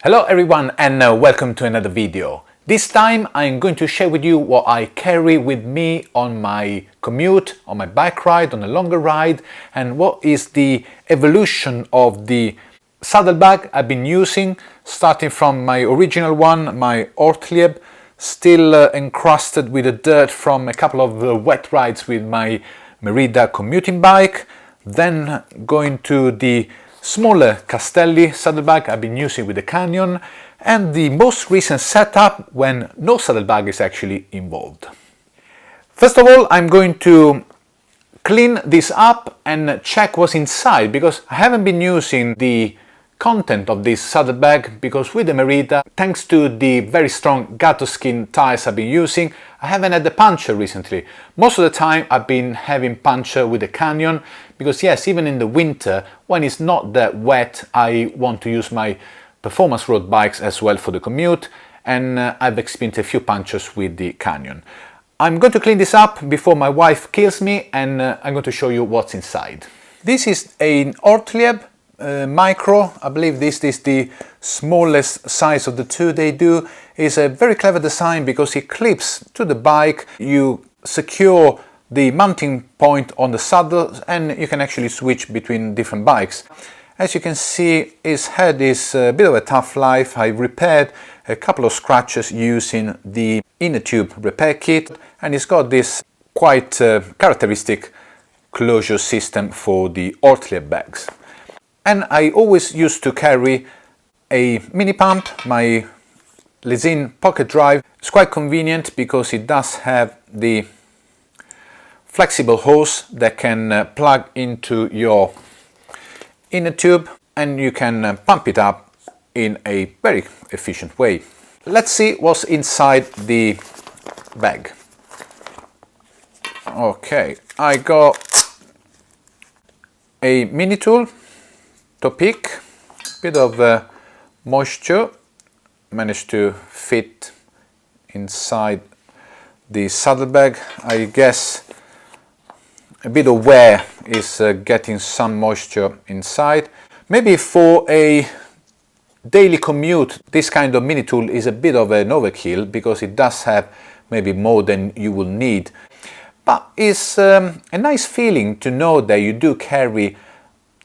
Hello everyone and welcome to another video. This time I'm going to share with you what I carry with me on my commute, on my bike ride, on a longer ride, and what is the evolution of the saddlebag I've been using, starting from my original one, my Artlab, still encrusted with the dirt from a couple of wet rides with my Merida commuting bike, then going to the smaller Castelli saddlebag I've been using with the Canyon, and the most recent setup when no saddlebag is actually involved. First of all, I'm going to clean this up and check what's inside, because I haven't been using the content of this saddlebag, because with the Merida, thanks to the very strong gato skin tires I've been using, I haven't had the puncture recently. Most of the time I've been having puncture with the Canyon, because yes, even in the winter, when it's not that wet, I want to use my performance road bikes as well for the commute, and I've experienced a few punctures with the Canyon. I'm going to clean this up before my wife kills me, and I'm going to show you what's inside. This is an Artlab Micro. I believe this is the smallest size of the two they do. It's a very clever design because it clips to the bike. You secure the mounting point on the saddle and you can actually switch between different bikes. As you can see, its head is a bit of a tough life. I repaired a couple of scratches using the inner tube repair kit, and it's got this quite characteristic closure system for the Artlab bags. And I always used to carry a mini pump, my Lazer pocket drive. It's quite convenient because it does have the flexible hose that can plug into your inner tube, and you can pump it up in a very efficient way. Let's see what's inside the bag. Okay, I got a mini tool to pick, a bit of moisture managed to fit inside the saddlebag. I guess a bit of wear is getting some moisture inside. Maybe for a daily commute this kind of mini tool is a bit of an overkill, because it does have maybe more than you will need, but it's a nice feeling to know that you do carry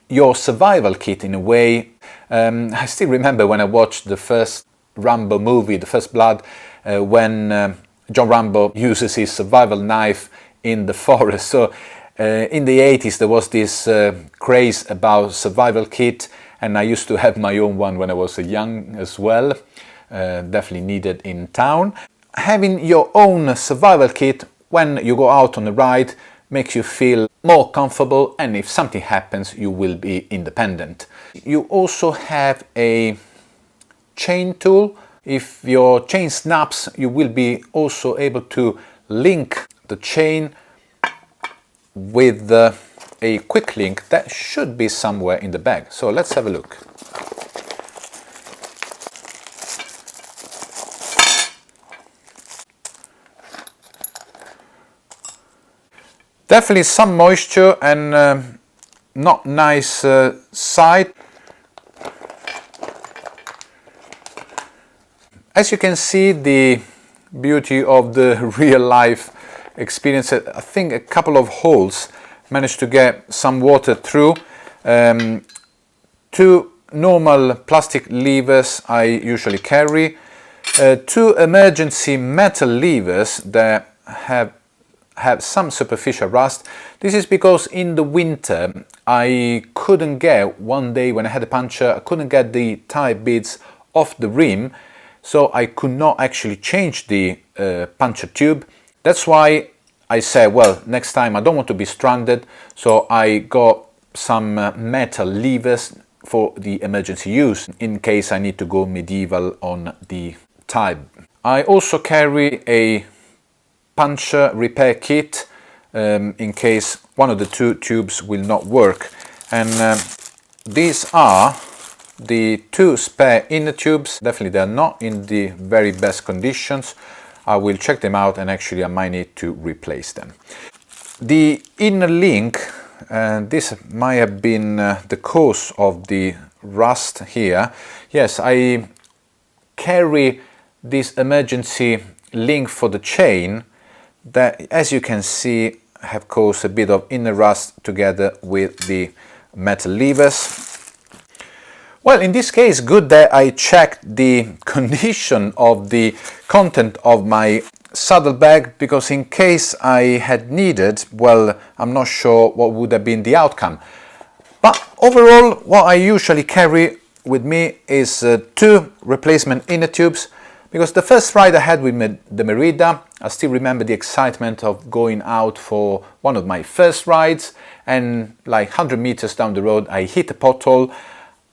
your survival kit in a way. I still remember when I watched the first Rambo movie, The First Blood, when John Rambo uses his survival knife in the forest. So in the 80s there was this craze about survival kit, and I used to have my own one when I was young as well, definitely needed in town. Having your own survival kit when you go out on a ride makes you feel more comfortable, and if something happens you will be independent. You also have a chain tool. If your chain snaps, you will be also able to link the chain with a quick link that should be somewhere in the bag. So let's have a look. Definitely some moisture and not nice side. As you can see, the beauty of the real life experience, I think a couple of holes managed to get some water through. Two normal plastic levers I usually carry, two emergency metal levers that have some superficial rust. This is because in the winter I couldn't get, one day when I had a puncture, I couldn't get the tire beads off the rim, so I could not actually change the puncture tube. That's why I said, well, next time I don't want to be stranded, so I got some metal levers for the emergency use in case I need to go medieval on the tire. I also carry a puncture repair kit in case one of the two tubes will not work, and these are the two spare inner tubes. Definitely they're not in the very best conditions. I will check them out, and actually I might need to replace them. The inner link, this might have been the cause of the rust here. Yes, I carry this emergency link for the chain that, as you can see, have caused a bit of inner rust together with the metal levers. Well, in this case, good that I checked the condition of the content of my saddlebag, because in case I had needed, well, I'm not sure what would have been the outcome. But overall, what I usually carry with me is 2 replacement inner tubes, because the first ride I had with the Merida, I still remember the excitement of going out for one of my first rides, and like 100 meters down the road I hit a pothole.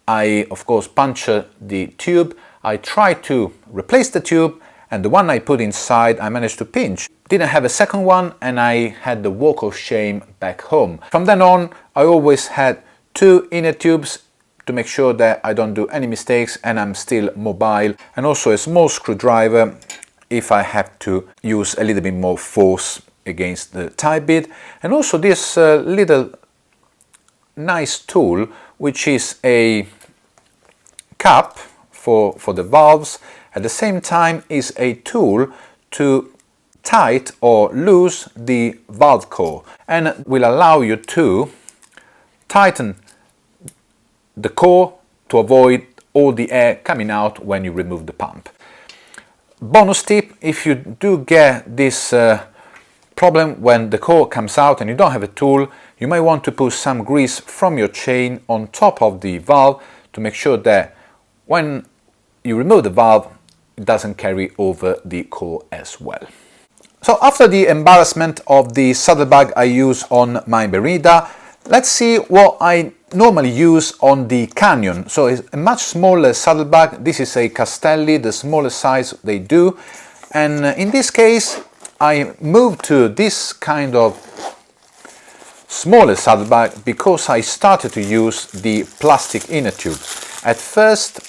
I of course punctured the tube. I tried to replace the tube, and the one I put inside I managed to pinch. Didn't have a second one, and I had the walk of shame back home. From then on I always had 2 inner tubes to make sure that I don't do any mistakes and I'm still mobile, and also a small screwdriver if I have to use a little bit more force against the tie bit, and also this little nice tool, which is a cap for the valves. At the same time is a tool to tight or loose the valve core, and will allow you to tighten the core to avoid all the air coming out when you remove the pump. Bonus tip: if you do get this problem when the core comes out and you don't have a tool, you might want to put some grease from your chain on top of the valve to make sure that when you remove the valve it doesn't carry over the core as well. So after the embarrassment of the saddlebag I use on my Merida, let's see what I normally use on the Canyon. So it's a much smaller saddlebag. This is a Castelli, the smallest size they do, and in this case I moved to this kind of smaller saddlebag because I started to use the plastic inner tube. At first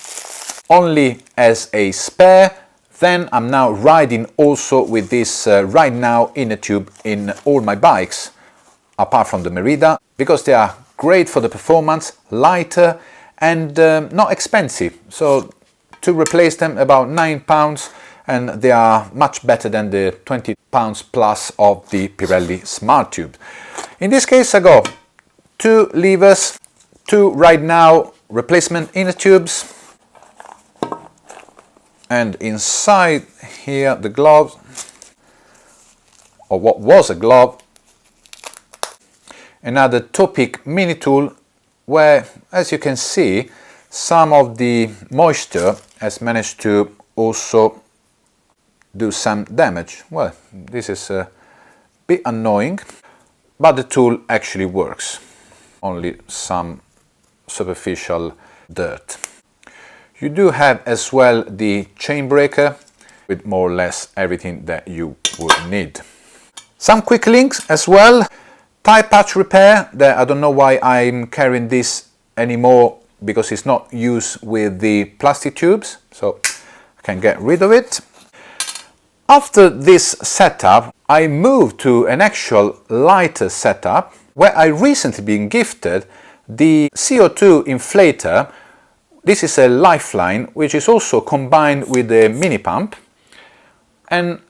only as a spare, then I'm now riding also with this Ride Now inner tube in all my bikes, apart from the Merida, because they are great for the performance, lighter and not expensive. So to replace them about £9, and they are much better than the £20 plus of the Pirelli Smart Tube. In this case I got 2 levers, 2 Ride Now replacement inner tubes, and inside here the glove, or what was a glove, another Topic mini tool where, as you can see, some of the moisture has managed to also do some damage. Well, this is a bit annoying, but the tool actually works. Only some superficial dirt. You do have as well the chain breaker with more or less everything that you would need. Some quick links as well. Tie patch repair, that I don't know why I'm carrying this anymore, because it's not used with the plastic tubes, so I can get rid of it. After this setup I moved to an actual lighter setup where I recently been gifted the CO2 inflator. This is a Lifeline, which is also combined with a mini pump, and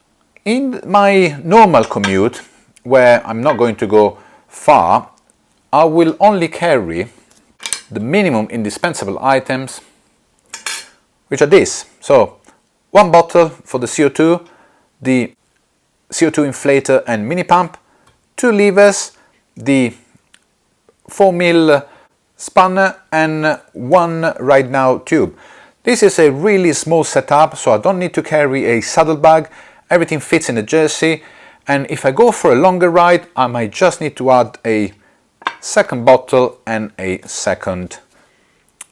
in my normal commute where I'm not going to go far, I will only carry the minimum indispensable items, which are this. So 1 bottle for the CO2, the CO2 inflator and mini pump, 2 levers, the 4mm spanner and 1 Ride Now tube. This is a really small setup, so I don't need to carry a saddlebag. Everything fits in a jersey, and if I go for a longer ride I might just need to add a second bottle and a second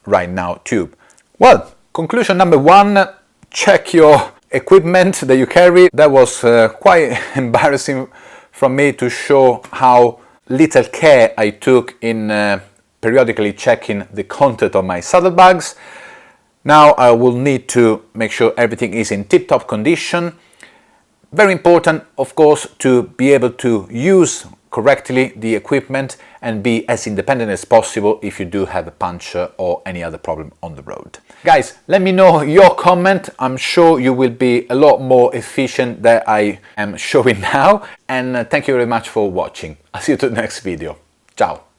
Ride Now tube. Well, conclusion number 1, check your equipment that you carry. That was quite embarrassing from me to show how little care I took in periodically checking the content of my saddlebags. Now I will need to make sure everything is in tip-top condition. Very important, of course, to be able to use correctly the equipment and be as independent as possible if you do have a puncture or any other problem on the road. Guys, let me know your comment. I'm sure you will be a lot more efficient than I am showing now. And thank you very much for watching. I'll see you to the next video. Ciao!